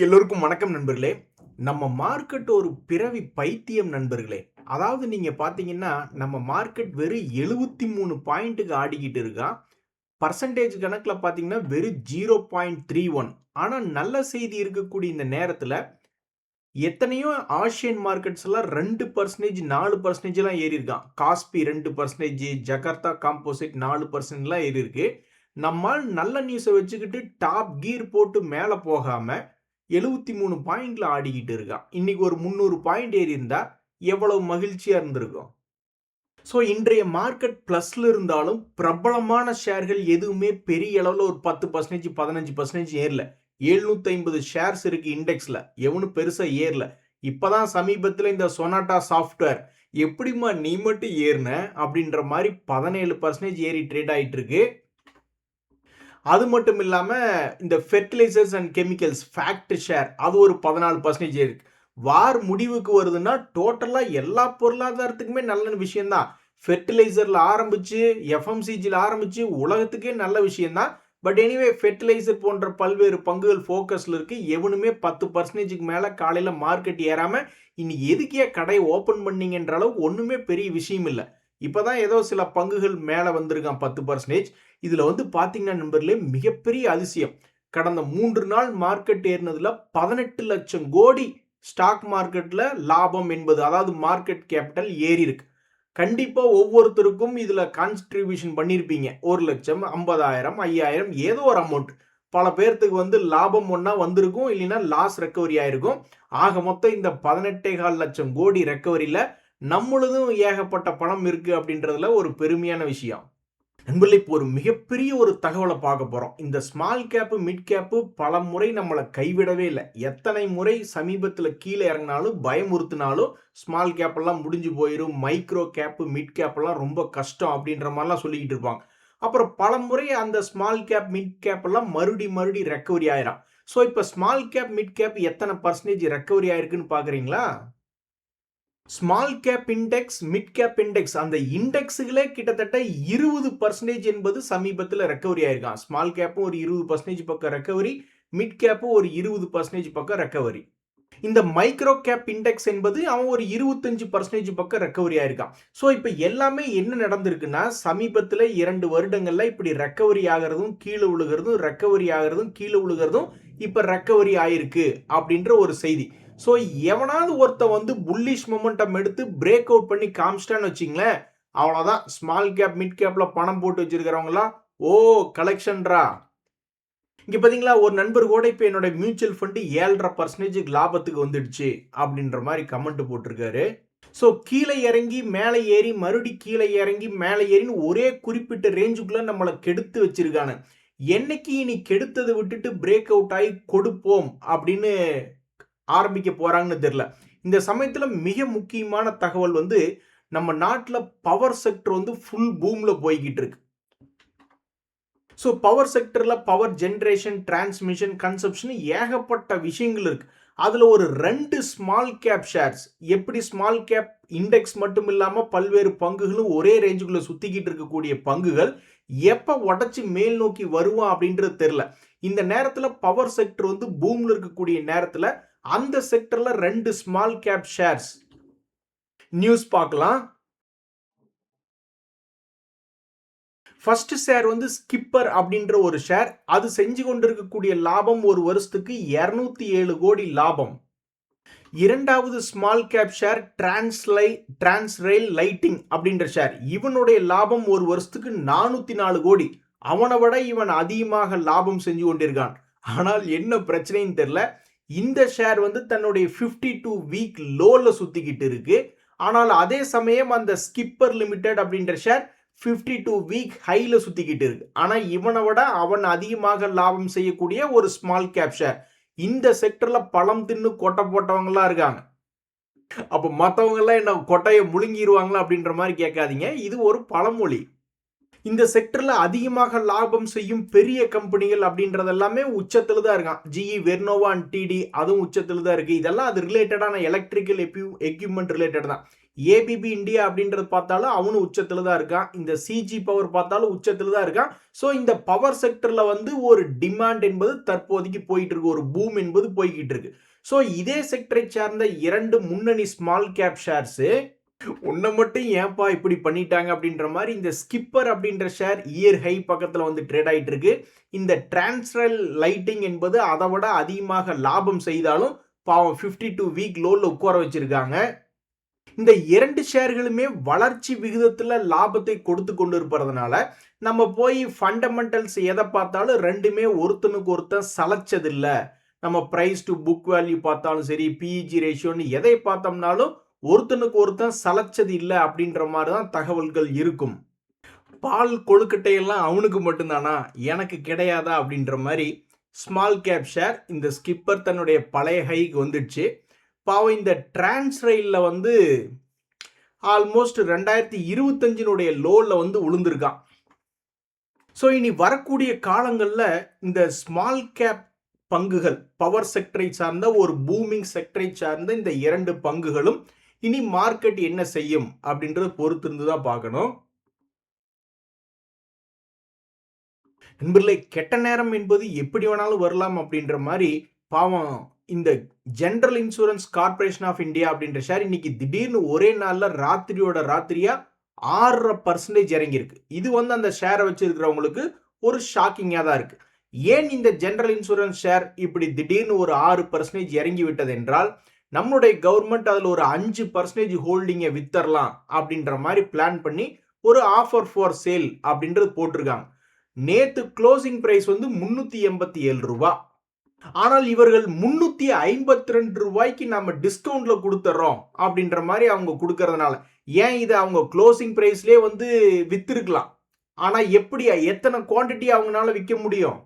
எல்லோருக்கும் வணக்கம் நண்பர்களே. நம்ம மார்க்கெட் ஒரு பிறவி பைத்தியம் நண்பர்களே. அதாவது நீங்க பார்த்தீங்கன்னா, நம்ம மார்க்கெட் வெறும் 73 பாயிண்ட்டுக்கு ஆடிக்கிட்டு இருக்கான். பெர்சன்டேஜ் கணக்குல பார்த்தீங்கன்னா, வெறும் 0.31. ஆனா நல்ல செய்தி இருக்கக்கூடிய இந்த நேரத்துல, எத்தனையோ ஆசியன் மார்க்கெட்ஸ் எல்லாம் 2%, 4%லாம் ஏறியிருக்கான். காஸ்பி 2%, ஜகார்த்தா காம்போசிட் 4%லாம் ஏறியிருக்கு. நம்மால் நல்ல நியூஸ வச்சுக்கிட்டு டாப் கியர் போட்டு மேல போகாம 73 பாயிண்ட்ல ஆடிக்கிட்டு இருக்கான். இன்னைக்கு ஒரு 300 பாயிண்ட் ஏறி இருந்தா எவ்வளவு மகிழ்ச்சியா இருந்திருக்கும். ஸோ இன்றைய மார்க்கெட் பிளஸ்ல இருந்தாலும் பிரபலமான ஷேர்கள் எதுவுமே பெரிய அளவுல ஒரு 10%, 15% ஏறல. 750 ஷேர்ஸ் இருக்கு இண்டெக்ஸ்ல. எவனும் பெருசா ஏறல. இப்பதான் சமீபத்துல இந்த சொனாட்டா சாஃப்ட்வேர் எப்படிம்மா நீ மட்டும் ஏறின அப்படின்ற மாதிரி 17% ஏறி ட்ரேட் ஆயிட்டு இருக்கு. அது மட்டும் இல்லாம இந்த fertilisers and chemicals FACT share அது ஒரு 14% இருக்கு. வார் முடிவுக்கு வருதுன்னா டோட்டலா எல்லா பொருளாதாரத்துக்குமே நல்ல விஷயம்தான். ஃபெர்டிலைசர்ல ஆரம்பிச்சு எஃப்எம்சிஜில ஆரம்பிச்சு உலகத்துக்கே நல்ல விஷயம்தான். பட் எனிவே ஃபெர்டிலைசர் போன்ற பல்வேறு பங்குகள் ஃபோக்கஸ்ல இருக்கு. எவனுமே 10%க்கு மேல காலையில மார்க்கெட் ஏறாம இன்னைக்கு எதுக்கே கடை ஓபன் பண்ணீங்கன்ற அளவுக்கு ஒண்ணுமே பெரிய விஷயம் இல்லை. இப்பதான் ஏதோ சில பங்குகள் மேல வந்திருக்கான் 10%. இதுல வந்து பாத்தீங்கன்னா நண்பர்களே மிகப்பெரிய அதிசயம். கடந்த 3 நாள் மார்க்கெட் ஏறினதுல 18 லட்சம் கோடி ஸ்டாக் மார்க்கெட்ல லாபம் என்பது, அதாவது மார்க்கெட் கேபிட்டல் ஏறி இருக்கு. கண்டிப்பா ஒவ்வொருத்தருக்கும் இதுல கான்ட்ரிபியூஷன் பண்ணிருப்பீங்க. 1 லட்சம், 50,000, 5,000 ஏதோ ஒரு அமௌண்ட். பல பேர்த்துக்கு வந்து லாபம் ஒன்னா வந்திருக்கும், இல்லைன்னா லாஸ் ரெக்கவரி ஆயிருக்கும். ஆக மொத்தம் இந்த 18,4 லட்சம் கோடி ரெக்கவரியில நம்மளதும் ஏகப்பட்ட பணம் இருக்கு அப்படின்றதுல ஒரு பெருமையான விஷயம். நண்பர்களே, இப்போ ஒரு மிகப்பெரிய ஒரு தகவலை பார்க்க போறோம். இந்த ஸ்மால் கேப், மிட் கேப் பல முறை நம்மளை கைவிடவே இல்லை. எத்தனை முறை சமீபத்தில் கீழே இறங்கினாலும் பயமுறுத்தினாலும் ஸ்மால் கேப் எல்லாம் முடிஞ்சு போயிடும், மைக்ரோ கேப், மிட் கேப் எல்லாம் ரொம்ப கஷ்டம் அப்படின்ற மாதிரிலாம் சொல்லிக்கிட்டு இருப்பாங்க. அப்புறம் பல முறை அந்த ஸ்மால் கேப், மிட் கேப் எல்லாம் மறுபடி ரெக்கவரி ஆயிரும். ஸோ இப்போ ஸ்மால் கேப், மிட் கேப் எத்தனை பர்சன்டேஜ் ரெக்கவரி ஆயிருக்குன்னு பாக்குறீங்களா? Small cap index, mid cap index அந்த இண்டெக்ஸுகளே கிட்டத்தட்ட 20% என்பது சமீபத்தில் ரெக்கவரி ஆயிருக்கான். ஸ்மால் கேப்பும் ஒரு 20% பக்கம் ரெக்கவரி, மிட் கேப்பும் ஒரு 20% பக்கம் ரெக்கவரி. இந்த மைக்ரோ கேப் இண்டெக்ஸ் என்பது அவன் ஒரு 25% பக்கம் ரெக்கவரி ஆயிருக்கான். ஸோ இப்போ எல்லாமே என்ன நடந்திருக்குன்னா, சமீபத்தில் 2 வருடங்கள்ல இப்படி ரெக்கவரி ஆகிறதும் கீழே விழுகிறதும், ரெக்கவரி ஆகிறதும் கீழே விழுகிறதும் இப்போ ரெக்கவரி ஆயிருக்கு அப்படின்ற ஒரு செய்தி. ஸோ எவனாவது ஒருத்த வந்து புல்லிஷ் மொமெண்டம் எடுத்து பிரேக் அவுட் பண்ணி காமிச்சிட்டான்னு வச்சிங்களேன், அவ்வளோதான். ஸ்மால் கேப், மிட் கேப்ல பணம் போட்டு வச்சிருக்கிறவங்களாம் ஓ கலெக்ஷன்ரா. இங்க பாத்தீங்களா, ஒரு நண்பர் கூட இப்ப என்னோட மியூச்சுவல் ஃபண்ட் 7.5% லாபத்துக்கு வந்துடுச்சு அப்படின்ற மாதிரி கமெண்ட் போட்டிருக்காரு. ஸோ கீழே இறங்கி மேலே ஏறி மறுபடி கீழே இறங்கி மேலே ஏறின்னு ஒரே குறிப்பிட்ட ரேஞ்சுக்குள்ள நம்மளை கெடுத்து வச்சிருக்கானு. என்னைக்கு இனி கெடுத்ததை விட்டுட்டு பிரேக் அவுட் ஆகி கொடுப்போம் அப்படின்னு ஆரம்பிக்க போறாங்கன்னு தெரியல. இந்த சமயத்துல மிக முக்கியமான தகவல் வந்து நம்ம நாட்டில் பவர் செக்டர் வந்து ஃபுல் பூம்ல போய்கிட்டு இருக்கு. ஸோ பவர் செக்டர்ல பவர் ஜென்ரேஷன், டிரான்ஸ்மிஷன், கன்சப்ஷன் ஏகப்பட்ட விஷயங்கள் இருக்கு. அதுல ஒரு 2 ஸ்மால் கேப் ஷேர்ஸ், எப்படி ஸ்மால் கேப் இண்டெக்ஸ் மட்டும் இல்லாம பல்வேறு பங்குகளும் ஒரே ரேஞ்சுக்குள்ள சுத்திக்கிட்டு இருக்கக்கூடிய பங்குகள் எப்ப உடச்சு மேல் நோக்கி வருவான் அப்படின்றது தெரியல. இந்த நேரத்துல பவர் செக்டர் வந்து பூம்ல இருக்கக்கூடிய நேரத்துல அந்த செக்டர்ல 2 ஸ்மால் கேப் ஷேர்ஸ் நியூஸ் பார்க்கலாம். ஃபர்ஸ்ட் ஷேர் வந்து ஸ்கிப்பர் அப்படின்ற ஒரு ஷேர். அது செஞ்சு கொண்டிருக்கக்கூடிய லாபம் ஒரு வருஷத்துக்கு 207 கோடி லாபம். இரண்டாவது ஸ்மால் கேப் ஷேர் டிரான்ஸ்ரெயில் லைட்டிங் அப்படின்ற ஷேர். இவனுடைய லாபம் ஒரு வருஷத்துக்கு 404 கோடி. அவனை விட இவன் அதிகமாக லாபம் செஞ்சு கொண்டிருக்கான். ஆனால் என்ன பிரச்சனைன்னு தெரியல, இந்த ஷேர் வந்து தன்னுடைய 52 வீக் லோல சுத்திக்கிட்டு இருக்கு. ஆனால் அதே சமயம் அந்த ஸ்கிப்பர் லிமிடெட் அப்படின்ற ஷேர் 52 வீக் ஹைல சுத்திக்கிட்டு இருக்கு. ஆனா இவனை விட அவன் அதிகமாக லாபம் செய்யக்கூடிய ஒரு ஸ்மால் கேப் ஷேர். இந்த செக்டர்ல பழம் தின்னு கொட்டை போட்டவங்கலாம் இருக்காங்க. அப்ப மத்தவங்க எல்லாம் என்ன கொட்டையை முழுங்கிடுவாங்களா அப்படின்ற மாதிரி கேட்காதீங்க. இது ஒரு பழமொழி. இந்த செக்டர்ல அதிகமாக லாபம் செய்யும் பெரிய கம்பெனிகள் அப்படின்றது எல்லாமே உச்சத்துல தான் இருக்கான். ஜிஇ, வெர்னோவா அண்ட் டிடி அதுவும் உச்சத்துல தான் இருக்கு. இதெல்லாம் அது ரிலேட்டடான எலக்ட்ரிக்கல் எக்யூப்மெண்ட் ரிலேட்டட் தான். ஏபிபி இந்தியா அப்படின்றது பார்த்தாலும் அவனும் உச்சத்துல தான் இருக்கான். இந்த சிஜி பவர் பார்த்தாலும் உச்சத்துல தான் இருக்கான். ஸோ இந்த பவர் செக்டர்ல வந்து ஒரு டிமாண்ட் என்பது தற்போதைக்கு போயிட்டு இருக்கு, ஒரு பூம் என்பது போய்கிட்டு இருக்கு. ஸோ இதே செக்டரை சார்ந்த 2 முன்னணி ஸ்மால் கேப் ஷேர்ஸ் உன்னை மட்டும் ஏன்பா இப்படி பண்ணிட்டாங்க அப்படின்ற மாதிரி இந்த ஸ்கிப்பர் அப்படின்ற ஷேர் இயர் ஹை பக்கத்தில் வந்து ட்ரேட் ஆகிட்டு இருக்கு. இந்த டிரான்ஸ்ரல் லைட்டிங் என்பது அதை விட அதிகமாக லாபம் செய்தாலும் பாவம் 52 வீக் லோல உட்கார வச்சிருக்காங்க. இந்த 2 ஷேர்களுமே வளர்ச்சி விகிதத்தில் லாபத்தை கொடுத்து கொண்டு இருப்பதுனால நம்ம போய் ஃபண்டமெண்டல்ஸ் எதை பார்த்தாலும் ரெண்டுமே ஒருத்தனுக்கு ஒருத்தன் சலைச்சதில்லை. நம்ம ப்ரைஸ் டு புக் வேல்யூ பார்த்தாலும் சரி, பிஇஜி ரேஷியோன்னு எதை பார்த்தோம்னாலும் ஒருத்தனுக்கு ஒருத்தன் சலைச்சது இல்லை அப்படின்ற மாதிரி தான் தகவல்கள் இருக்கும். பால் கொழுக்கட்டையெல்லாம் அவனுக்கு மட்டும்தானா, எனக்கு கிடையாதா அப்படின்ற மாதிரி ஸ்மால் கேப் ஷேர் இந்த ஸ்கிப்பர் தன்னுடைய பழைய ஹைக்கு வந்துடுச்சு. பாவம் இந்த டிரான்ஸ் ரயிலில் வந்து ஆல்மோஸ்ட் 2025 லோவில் வந்து விழுந்திருக்கான். ஸோ இனி வரக்கூடிய காலங்களில் இந்த ஸ்மால் கேப் பங்குகள், பவர் செக்டரை சார்ந்த ஒரு பூமிங் செக்டரை சார்ந்த இந்த 2 பங்குகளும் இனி மார்க்கெட் என்ன செய்யும் அப்படின்றத பொறுத்திருந்து தான் பார்க்கணும். நண்பர்களே, கெட்ட நேரம் என்பது எப்படி வேணாலும் வரலாம் அப்படின்ற மாதிரி பாவம் இந்த general insurance corporation of India அப்படின்ற ஷேர் இன்னைக்கு திடீர்னு ஒரே நாளில் ராத்திரியா 6% இறங்கியிருக்கு. இது வந்து அந்த ஷேரை வச்சிருக்கிறவங்களுக்கு ஒரு ஷாக்கிங்காக தான் இருக்கு. ஏன் இந்த ஜெனரல் இன்சூரன்ஸ் ஷேர் இப்படி திடீர்னு ஒரு 6% இறங்கி விட்டது என்றால், நம்மளுடைய கவர்மெண்ட் அதில் ஒரு 5% ஹோல்டிங்கை வித்தரலாம் அப்படின்ற மாதிரி பிளான் பண்ணி ஒரு ஆஃபர் ஃபார் சேல் அப்படின்றது போட்டிருக்காங்க. நேத்து க்ளோசிங் பிரைஸ் வந்து 387 ரூபாய். ஆனால் இவர்கள் 352 ரூபாய்க்கு நம்ம டிஸ்கவுண்ட்ல கொடுத்துறோம் அப்படின்ற மாதிரி அவங்க கொடுக்கறதுனால, ஏன் இதை அவங்க க்ளோசிங் பிரைஸ்லேயே வந்து வித்திருக்கலாம். ஆனா எப்படி, எத்தனை குவான்டிட்டி அவங்களால விற்க முடியும்?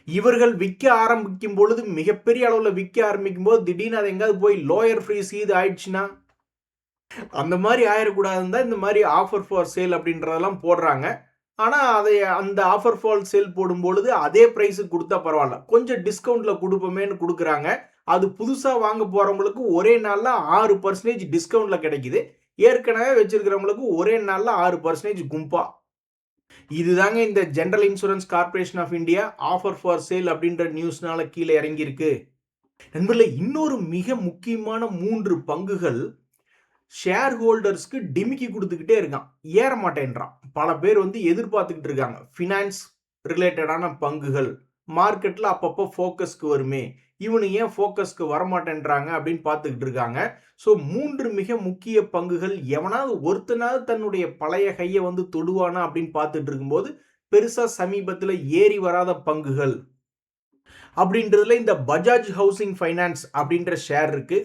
இவர்கள் விற்க ஆரம்பிக்கும் பொழுது, மிகப்பெரிய அளவில் விற்க ஆரம்பிக்கும் போது திடீர்னு அது எங்காவது போய் லோயர் ஃப்ரீஸ் இது ஆயிடுச்சுன்னா, அந்த மாதிரி ஆயிடக்கூடாதுன்னு தான் இந்த மாதிரி ஆஃபர் ஃபார் சேல் அப்படின்றதெல்லாம் போடுறாங்க. ஆனால் அதை அந்த ஆஃபர் ஃபார் சேல் போடும்பொழுது அதே ப்ரைஸுக்கு கொடுத்தா பரவாயில்ல, கொஞ்சம் டிஸ்கவுண்ட்டில் கொடுப்போமேன்னு கொடுக்குறாங்க. அது புதுசாக வாங்க போகிறவங்களுக்கு ஒரே நாளில் 6% டிஸ்கவுண்ட்டில் கிடைக்குது. ஏற்கனவே வச்சிருக்கிறவங்களுக்கு ஒரே நாளில் 6% கும்பா. இதுதாங்க இந்த general insurance corporation of India offer for sale அப்படின்ற நியூஸ்னால கீழே இறங்கியிருக்கு. நண்பர்களே, இன்னொரு மிக முக்கியமான 3 பங்குகள் ஷேர் ஹோல்டர்ஸ்க்கு டிமிக்கி கொடுத்துக்கிட்டே இருக்கான், ஏற மாட்டேன்றான். பல பேர் வந்து எதிர்பார்த்துக்கிட்டு இருக்காங்க. ஃபினான்ஸ் ரிலேட்டடான பங்குகள் மார்க்கெட்டில் அப்பப்போ ஃபோக்கஸ்க்கு வருமே, இவனு ஏன் ஃபோக்கஸ்க்கு வரமாட்டேன்றாங்க அப்படின்னு பார்த்துக்கிட்டு இருக்காங்க. ஸோ 3 மிக முக்கிய பங்குகள், எவனாவது ஒருத்தனாவது தன்னுடைய பழைய கையை வந்து தொடுவானா அப்படின்னு பார்த்துட்டு இருக்கும்போது, பெருசாக சமீபத்தில் ஏறி வராத பங்குகள் அப்படின்றதுல இந்த பஜாஜ் ஹவுசிங் ஃபைனான்ஸ் அப்படின்ற ஷேர் இருக்கு.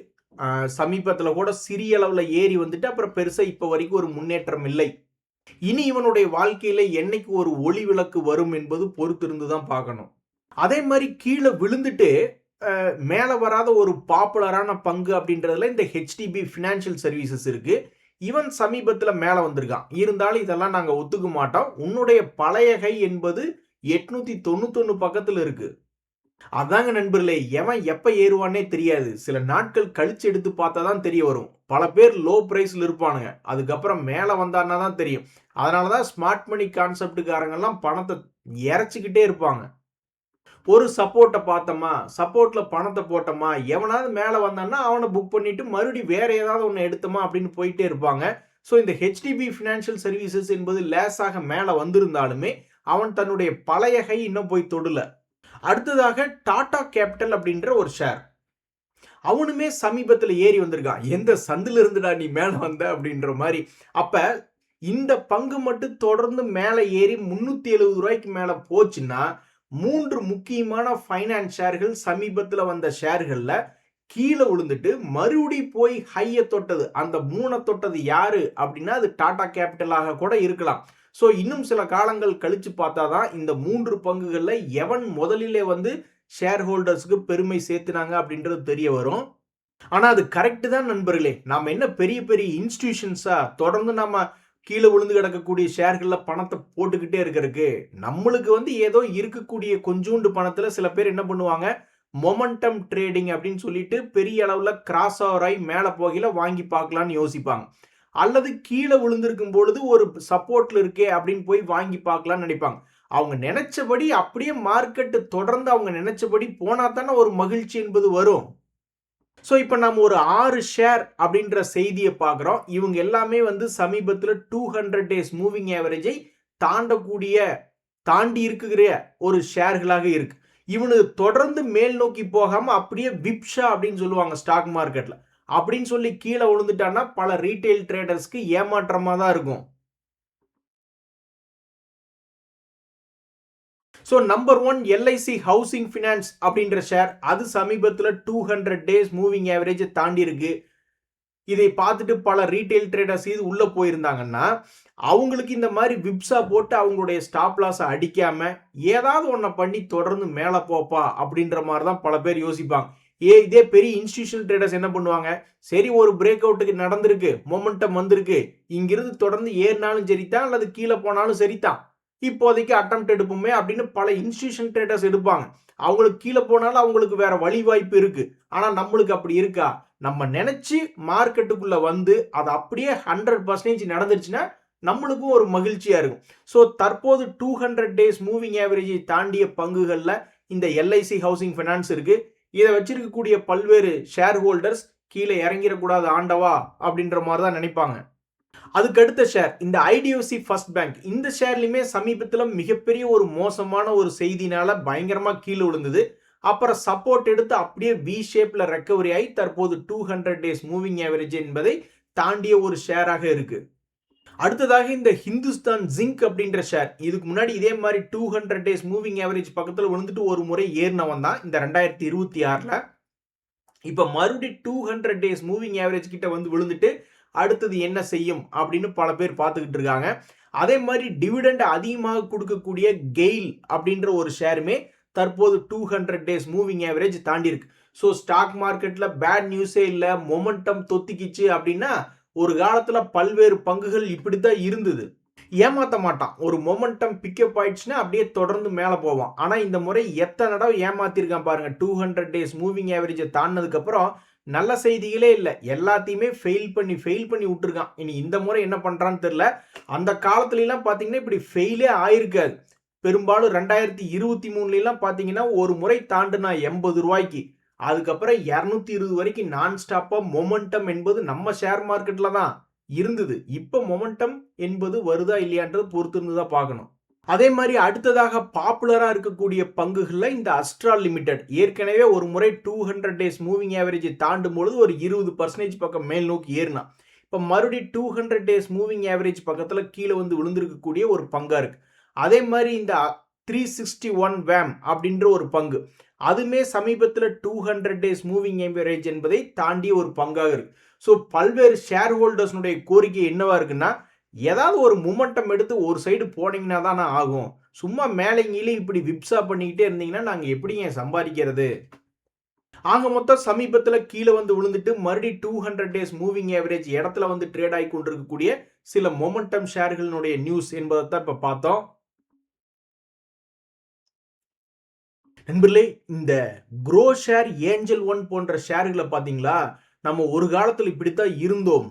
சமீபத்தில் கூட சிறிய அளவில் ஏறி வந்துட்டு அப்புறம் பெருசாக இப்போ வரைக்கும் ஒரு முன்னேற்றம் இல்லை. இனி இவனுடைய வாழ்க்கையில என்னைக்கு ஒரு ஒளி விளக்கு வரும் என்பது பொறுத்திருந்து தான் பார்க்கணும். அதே மாதிரி கீழே விழுந்துட்டு மேலே வராத ஒரு பாப்புலரான பங்கு அப்படின்றதுல இந்த ஹெச்டிபி ஃபினான்ஷியல் சர்வீசஸ் இருக்கு. இவன் சமீபத்தில் மேலே வந்திருக்கான். இருந்தாலும் இதெல்லாம் நாங்கள் ஒத்துக்க மாட்டோம். உன்னுடைய பழைய கை என்பது 891 பக்கத்தில் இருக்கு. அதாங்க நண்பர்களே, எவன் எப்ப ஏறுவானே தெரியாது. சில நாட்கள் கழிச்சு எடுத்து பார்த்தா தான் தெரிய வரும். பல பேர் லோ பிரைஸ்ல இருப்பானுங்க, அதுக்கப்புறம் மேல வந்தான்னா தான் தெரியும். அதனாலதான் ஸ்மார்ட் மணி கான்செப்டுக்காரங்கெல்லாம் பணத்தை இறைச்சிக்கிட்டே இருப்பாங்க. ஒரு சப்போர்ட்டை பார்த்தோமா, சப்போர்ட்ல பணத்தை போட்டோமா, எவனாவது மேல வந்தான்னா அவனை புக் பண்ணிட்டு மறுபடியும் வேற ஏதாவது ஒன்று எடுத்தோமா அப்படின்னு போயிட்டே இருப்பாங்க. ஸோ இந்த ஹெச்டிபி ஃபினான்ஷியல் சர்வீசஸ் என்பது லேசாக மேல வந்திருந்தாலுமே அவன் தன்னுடைய பழைய கை இன்னும் போய் தொடல. அடுத்ததாக டாடா கேபிட்டல் அப்படின்ற ஒரு ஷேர், அவனுமே சமீபத்தில் ஏறி வந்திருக்கான். எந்த சந்தில இருந்துடா நீ மேல வந்த அப்படின்ற மாதிரி. அப்ப இந்த பங்கு மட்டும் தொடர்ந்து மேல ஏறி 370 ரூபாய்க்கு மேல போச்சுன்னா, 3 முக்கியமான ஃபைனான்ஸ் ஷேர்கள் சமீபத்தில் வந்த ஷேர்கள்ல கீழே விழுந்துட்டு மறுபடி போய் ஹையை தொட்டது, அந்த 3 தொட்டது யாரு அப்படின்னா அது டாடா கேபிட்டலாக கூட இருக்கலாம். ஸோ இன்னும் சில காலங்கள் கழிச்சு பார்த்தா தான் இந்த 3 பங்குகளில் எவன் முதலிலே வந்து ஷேர் ஹோல்டர்ஸுக்கு பெருமை சேர்த்துனாங்க அப்படின்றது தெரிய வரும். ஆனால் அது கரெக்டு தான் நண்பர்களே. நாம் என்ன பெரிய பெரிய இன்ஸ்டிடியூஷன்ஸா தொடர்ந்து நம்ம கீழே விழுந்து கிடக்கக்கூடிய ஷேர்களில் பணத்தை போட்டுக்கிட்டே இருக்கிறதுக்கு, நம்மளுக்கு வந்து ஏதோ இருக்கக்கூடிய கொஞ்சோண்டு பணத்தில் சில பேர் என்ன பண்ணுவாங்க, மொமெண்டம் ட்ரேடிங் அப்படின்னு சொல்லிட்டு பெரிய அளவில் கிராஸ் ஓவர் ஆகி மேலே போகையில் வாங்கி பார்க்கலான்னு யோசிப்பாங்க. அல்லது கீழே விழுந்திருக்கும் பொழுது ஒரு சப்போர்ட்ல இருக்கே அப்படின்னு போய் வாங்கி பார்க்கலாம்னு நினைப்பாங்க. அவங்க நினைச்சபடி அப்படியே மார்க்கெட் தொடர்ந்து அவங்க நினைச்சபடி போனா தானே ஒரு மகிழ்ச்சி என்பது வரும். ஸோ இப்போ நம்ம ஒரு 6 ஷேர் அப்படின்ற செய்தியை பார்க்குறோம். இவங்க எல்லாமே வந்து சமீபத்தில் 200 டேஸ் மூவிங் ஆவரேஜை தாண்டி இருக்கிற ஒரு ஷேர்களாக இருக்கு. இவனு தொடர்ந்து மேல் நோக்கி போகாம அப்படியே விப்ஷா அப்படின்னு சொல்லுவாங்க ஸ்டாக் மார்க்கெட்ல. அப்படின்னு சொல்லி கீழே விழுந்துட்டான்னா பல ரீட்டைல் ட்ரேடர்ஸ்க்கு ஏமாற்றமா தான் இருக்கும். So number 1 LIC housing finance அப்படின்ற ஷேர், அது சமீபத்தில் 200 டேஸ் மூவிங் ஆவரேஜ் தாண்டி இருக்கு. இதை பார்த்துட்டு பல ரீட்டைல் ட்ரேடர்ஸ் இது உள்ள போயிருந்தாங்கன்னா அவங்களுக்கு இந்த மாதிரி விப்ஸா போட்டு அவங்களுடைய ஸ்டாப் லாஸை அடிக்காம ஏதாவது ஒன்றை பண்ணி தொடர்ந்து மேலே போப்பா அப்படின்ற மாதிரி தான் பல பேர் யோசிப்பாங்க. இதே பெரிய இன்ஸ்டிடியூஷனல் ட்ரேடர்ஸ் என்ன பண்ணுவாங்க, சரி ஒரு பிரேக் அவுட்டுக்கு நடந்திருக்கு, மொமெண்டம் வந்திருக்கு, இங்கிருந்து தொடர்ந்து ஏறினாலும் சரிதான் அல்லது கீழே போனாலும் சரிதான், இப்போதைக்கு அட்டெம்ப்ட் எடுப்போமே அப்படின்னு பல இன்ஸ்டிடியூஷன் ட்ரேடர்ஸ் எடுப்பாங்க. அவங்களுக்கு கீழே போனாலும் அவங்களுக்கு வேற வழி வாய்ப்பு இருக்கு. ஆனா நம்மளுக்கு அப்படி இருக்கா? நம்ம நினைச்சு மார்க்கெட்டுக்குள்ள வந்து அது அப்படியே 100% நடந்துருச்சுன்னா நம்மளுக்கும் ஒரு மகிழ்ச்சியா இருக்கும். ஸோ தற்போது 200 டேஸ் மூவிங் ஆவரேஜை தாண்டிய பங்குகள்ல இந்த எல்ஐசி ஹவுசிங் ஃபைனான்ஸ் இருக்கு. இதை வச்சிருக்கக்கூடிய பல்வேறு ஷேர் ஹோல்டர்ஸ் கீழே இறங்கிடக்கூடாது ஆண்டவா அப்படின்ற மாதிரி தான் நினைப்பாங்க. அதுக்கு அடுத்த ஷேர் இந்த ஐடிஎஃப்சி ஃபர்ஸ்ட் பேங்க். இந்த ஷேர்லயுமே சமீபத்தில் மிகப்பெரிய ஒரு மோசமான ஒரு செய்தினால பயங்கரமா கீழே விழுந்தது. அப்புறம் சப்போர்ட் எடுத்து அப்படியே வி ஷேப்ல ரெக்கவரி ஆகி தற்போது 200 டேஸ் மூவிங் ஆவரேஜ் என்பதை தாண்டிய ஒரு ஷேராக இருக்கு. அடுத்ததாக இந்த ஹிந்துஸ்தான் ஜிங்க் அப்படின்ற ஷேர், இதுக்கு முன்னாடி இதே மாதிரி 200 டேஸ் மூவிங் ஆவரேஜ் பக்கத்தில் விழுந்துட்டு ஒரு முறை ஏறினவன் தான் இந்த 2026ல. இப்ப மறுபடியும் 200 டேஸ் மூவிங் ஆவரேஜ் கிட்ட வந்து விழுந்துட்டு அடுத்தது என்ன செய்யும் அப்படின்னு பல பேர் பார்த்துக்கிட்டு இருக்காங்க. அதே மாதிரி டிவிடெண்ட் அதிகமாக கொடுக்கக்கூடிய கெயில் அப்படின்ற ஒரு ஷேருமே தற்போது 200 டேஸ் மூவிங் ஆவரேஜ் தாண்டி இருக்கு. ஸோ ஸ்டாக் மார்க்கெட்ல பேட் நியூஸே இல்லை, மொமெண்டம் தொத்திக்கிச்சு அப்படின்னா ஒரு காலத்துல பல்வேறு பங்குகள் இப்படித்தான் இருந்தது. ஏமாத்த மாட்டான், ஒரு மொமெண்டம் பிக்கப் ஆயிடுச்சுன்னா அப்படியே தொடர்ந்து மேல போவான். ஆனா இந்த முறை எத்தனை தடவை ஏமாத்திருக்கான் பாருங்க. 200 டேஸ் மூவிங் ஆவரேஜை தாண்டினதுக்கு அப்புறம் நல்ல செய்திகளே இல்லை, எல்லாத்தையுமே ஃபெயில் பண்ணி விட்டுருக்கான். இனி இந்த முறை என்ன பண்றான்னு தெரியல. அந்த காலத்துல எல்லாம் பாத்தீங்கன்னா இப்படி ஃபெயிலே ஆயிருக்காது. பெரும்பாலும் 2023 பாத்தீங்கன்னா ஒரு முறை தாண்டுனா 80 ரூபாய்க்கு, அதுக்கப்புறம் 220 வரைக்கும் நான் ஸ்டாப்பா மொமெண்டம் என்பது நம்ம ஷேர் மார்க்கெட்ல தான் இருந்தது. இப்ப மொமெண்டம் என்பது வருதா இல்லையான்றது பொறுத்து இருந்துதான் பார்க்கணும். அதே மாதிரி அடுத்ததாக பாப்புலரா இருக்கக்கூடிய பங்குகள்ல இந்த அஸ்ட்ரா லிமிடெட் ஏற்கனவே ஒரு முறை 200 டேஸ் மூவிங் ஆவரேஜ் தாண்டும் பொழுது ஒரு 20% பக்கம் மேல் நோக்கி ஏறினா, இப்ப மறுபடியும் 200 டேஸ் மூவிங் ஆவரேஜ் பக்கத்துல கீழே வந்து விழுந்திருக்கக்கூடிய ஒரு பங்கா இருக்கு. அதே மாதிரி இந்த 361 வேம் அப்படின்ற ஒரு பங்கு, அதுமே சமீபத்தில் 200 டேஸ் மூவிங் ஆவரேஜ் என்பதை தாண்டிய ஒரு பங்காக இருக்கு. ஸோ பல்வேறு ஷேர் ஹோல்டர்ஸ்னுடைய கோரிக்கை என்னவா இருக்குன்னா, ஏதாவது ஒரு மூமெண்டம் எடுத்து ஒரு சைடு போனீங்கன்னா தான் ஆகும். சும்மா மேலே கீழே இப்படி விப்ஸா பண்ணிக்கிட்டே இருந்தீங்கன்னா நாங்கள் எப்படிங்க சம்பாதிக்கிறது? ஆக மொத்தம் சமீபத்தில் கீழே வந்து விழுந்துட்டு மறுபடியும் 200 டேஸ் மூவிங் ஆவரேஜ் இடத்துல வந்து ட்ரேட் ஆகி கொண்டிருக்கக்கூடிய சில மொமெண்டம் ஷேர்களுடைய நியூஸ் என்பதை தான் இப்போ பார்த்தோம். நண்பர்களே, இந்த க்ரோ ஷேர், ஏஞ்சல் ஒன் போன்ற ஷேர்களை பார்த்தீங்களா, நம்ம ஒரு காலத்தில் இப்படித்தான் இருந்தோம்.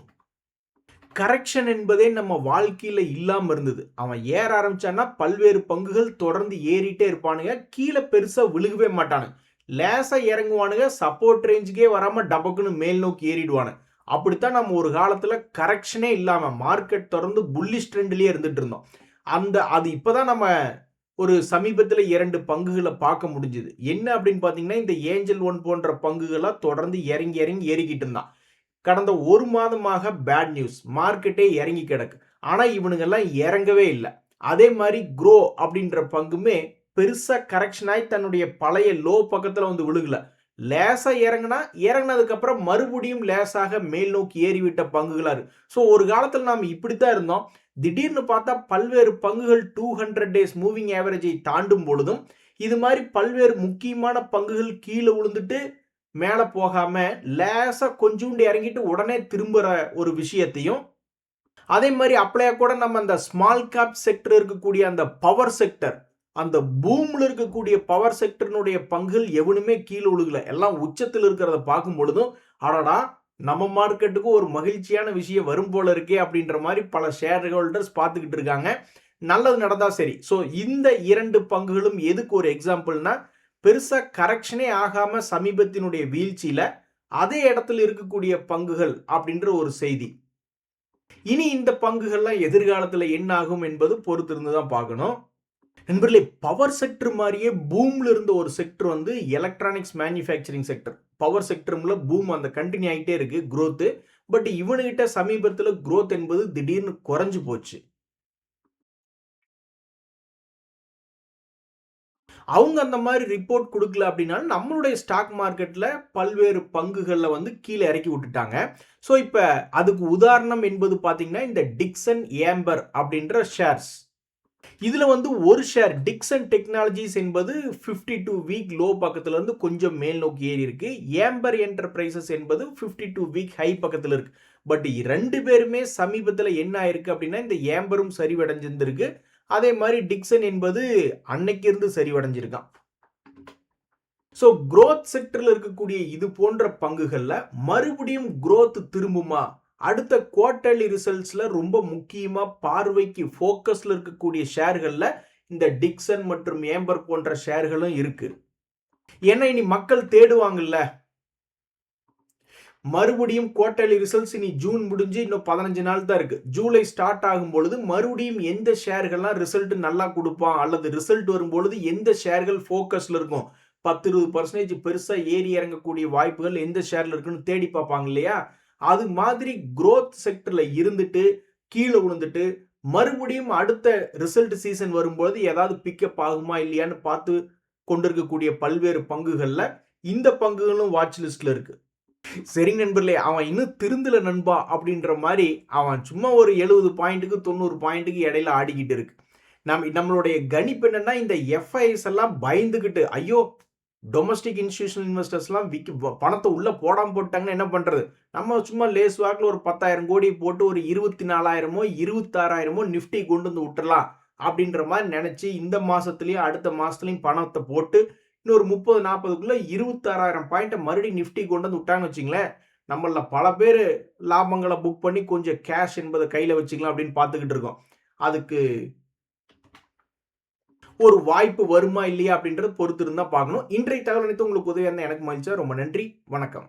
கரெக்ஷன் என்பதே நம்ம வாழ்க்கையில இல்லாம இருந்தது. அவன் ஏற ஆரம்பிச்சான்னா பல்வேறு பங்குகள் தொடர்ந்து ஏறிட்டே இருப்பானுங்க, கீழே பெருசா விழுகவே மாட்டானுங்க, லேசா இறங்குவானுங்க, சப்போர்ட் ரேஞ்சுக்கே வராம டபக்குன்னு மேல் நோக்கி ஏறிடுவானுங்க. அப்படித்தான் நம்ம ஒரு காலத்துல கரெக்ஷனே இல்லாம மார்க்கெட் தொடர்ந்து புல்லிஷ் ட்ரெண்ட்லயே இருந்துட்டு இருந்தோம். அது இப்பதான் நம்ம ஒரு சமீபத்தில் 2 பங்குகளை பார்க்க முடிஞ்சது. என்ன அப்படின்னு பார்த்தீங்கன்னா, இந்த ஏஞ்சல் ஒன் போன்ற பங்குகளை தொடர்ந்து இறங்கி ஏறிக்கிட்டு இருந்தான். கடந்த ஒரு மாதமாக பேட் நியூஸ், மார்க்கெட்டே இறங்கி கிடக்கு. ஆனால் இவனுங்கெல்லாம் இறங்கவே இல்லை. அதே மாதிரி க்ரோ அப்படின்ற பங்குமே பெருசா கரெக்ஷன் ஆகி தன்னுடைய பழைய லோ பக்கத்தில் வந்து விழுகல. லேசா இறங்கினதுக்கு அப்புறம் மறுபடியும் லேசாக மேல் நோக்கி ஏறிவிட்ட பங்குகளா இருக்கு. ஸோ ஒரு காலத்தில் நாம் இப்படித்தான் இருந்தோம். திடீர்னு பார்த்தா பல்வேறு பங்குகள் 200 டேஸ் மூவிங் ஆவரேஜை தாண்டும் பொழுதும் இது மாதிரி பல்வேறு முக்கியமான பங்குகள் கீழே விழுந்துட்டு மேலே போகாம லேசா கொஞ்சோண்டு இறங்கிட்டு உடனே திரும்புற ஒரு விஷயத்தையும், அதே மாதிரி அப்படியே கூட நம்ம அந்த ஸ்மால் கேப் செக்டர் இருக்கக்கூடிய அந்த பவர் செக்டர், அந்த பூம்ல இருக்கக்கூடிய பவர் செக்டர்னுடைய பங்குகள் எவனுமே கீழே விழுகல, எல்லாம் உச்சத்தில் இருக்கிறத பார்க்கும் பொழுதும் அடடா நம்ம மார்க்கெட்டுக்கு ஒரு மகிழ்ச்சியான விஷயம் வரும் போல இருக்கே அப்படின்ற மாதிரி பல ஷேர் ஹோல்டர்ஸ் பார்த்துக்கிட்டு இருக்காங்க. நல்லது நடந்தா சரி. ஸோ இந்த 2 பங்குகளும் எதுக்கு ஒரு எக்ஸாம்பிள்னா, பெருசா கரெக்ஷனே ஆகாம சமீபத்தினுடைய வீழ்ச்சியில அதே இடத்துல இருக்கக்கூடிய பங்குகள் அப்படின்ற ஒரு செய்தி. இனி இந்த பங்குகள்லாம் எதிர்காலத்துல என்ன ஆகும் என்பது பொறுத்திருந்து தான் பார்க்கணும். நண்பர்களே, பவர் செக்டர் மாதிரியே பூம்ல இருந்த ஒரு செக்டர் வந்து எலக்ட்ரானிக்ஸ் மேனுஃபேக்சரிங் செக்டர். பவர் செக்டர்ல பூம் அந்த கண்டினியூ ஆயிட்டே இருக்கு குரோத். பட் இவனுகிட்ட சமீபத்துல குரோத் என்பது திடீர்னு குறைஞ்சு போச்சு. அவங்க அந்த மாதிரி ரிப்போர்ட் கொடுக்கல அப்படின்னாலும் நம்மளுடைய ஸ்டாக் மார்க்கெட்ல பல்வேறு பங்குகள்ல வந்து கீழே இறக்கி விட்டுட்டாங்க. ஸோ இப்ப அதுக்கு உதாரணம் என்பது பாத்தீங்கன்னா இந்த டிக்சன் ஏம்பர் அப்படின்ற ஷேர்ஸ். இதுல வந்து ஒரு ஷேர் டிக்சன் டெக்னாலஜிஸ் என்பது 52 வீக் லோ பக்கத்துல இருந்து கொஞ்சம் மேல் நோக்கி ஏறி இருக்கு. ஏம்பர் என்டர்பிரைசஸ் என்பது 52 வீக் ஹை பக்கத்துல இருக்கு. பட் ரெண்டு பேருமே சமீபத்தில் என்ன ஆயிருக்கு அப்படின்னா இந்த ஏம்பரும் சரிவடைஞ்சிருக்கு. அதே மாதிரி டிக்சன் என்பது அன்னைக்கு இருந்து சரிவடைஞ்சிருக்கான். ஸோ குரோத் செக்டர்ல இருக்கக்கூடிய இது போன்ற பங்குகள்ல மறுபடியும் குரோத் திரும்புமா? அடுத்த குவார்டர்லி ரிசல்ட்ஸ்ல ரொம்ப முக்கியமா பார்வைக்கு ஃபோக்கஸ்ல இருக்கக்கூடிய ஷேர்கள்ல இந்த டிக்சன் மற்றும் ஏம்பர் போன்ற ஷேர்களும் இருக்கு. ஏன்னா இனி மக்கள் தேடுவாங்கல்ல. மறுபடியும் குவார்டர்லி ரிசல்ட்ஸ் இனி ஜூன் முடிஞ்சு இன்னும் 15 நாள் தான் இருக்கு. ஜூலை ஸ்டார்ட் ஆகும் பொழுது மறுபடியும் எந்த ஷேர்கள்லாம் ரிசல்ட் நல்லா கொடுப்பான் அல்லது ரிசல்ட் வரும்பொழுது எந்த ஷேர்கள் ஃபோக்கஸ்ல இருக்கும், 10-20% பெருசா ஏறி இறங்கக்கூடிய வாய்ப்புகள் எந்த ஷேர்ல இருக்குன்னு தேடி பார்ப்பாங்க இல்லையா? அது மாதிரி குரோத் செக்டர்ல இருந்துட்டு கீழே விழுந்துட்டு மறுபடியும் அடுத்த ரிசல்ட் சீசன் வரும்போது ஏதாவது பிக்கப் ஆகுமா இல்லையான்னு பார்த்து கொண்டிருக்கக்கூடிய பல்வேறு பங்குகள்ல இந்த பங்குகளும் வாட்ச் லிஸ்ட்ல இருக்கு. சரி நண்பர்களே, அவன் இன்னும் திருந்தல நண்பா அப்படின்ற மாதிரி அவன் சும்மா ஒரு 70 பாயிண்ட்டுக்கு 90 பாயிண்ட்டுக்கு இடையில ஆடிக்கிட்டு இருக்கு. நம்மளுடைய கணிப்பு என்னன்னா இந்த எஃப்ஐஎஸ் எல்லாம் பயந்துகிட்டு ஐயோ டொமஸ்டிக் இன்ஸ்டிடியூஷனல் இன்வெஸ்டர்ஸ்லாம் பணத்தை உள்ள போடாம போட்டாங்கன்னா என்ன பண்றது? நம்ம சும்மா லேஸ் வாக்கில் ஒரு 10,000 கோடி போட்டு ஒரு 24,000மோ 26,000மோ நிஃப்டி கொண்டு வந்து விட்டுறலாம் அப்படின்ற மாதிரி நினைச்சு இந்த மாசத்துலயும் அடுத்த மாசத்துலயும் பணத்தை போட்டு இன்னொரு 30-40க்குள்ள 26,000 பாயிண்ட்டை மறுபடியும் நிஃப்டி கொண்டு வந்து விட்டாங்கன்னு வச்சுங்களேன், நம்மள பல பேர் லாபங்களை புக் பண்ணி கொஞ்சம் கேஷ் என்பதை கையில வச்சுக்கலாம் அப்படின்னு பார்த்துக்கிட்டு இருக்கோம். அதுக்கு ஒரு வாய்ப்பு வருமா இல்லையா அப்படின்றத பொறுத்து இருந்தா பார்க்கணும். இன்றைய தகவல் அனைத்து உங்களுக்கு உதவியா இருந்தா எனக்கு மகிழ்ச்சியா. ரொம்ப நன்றி. வணக்கம்.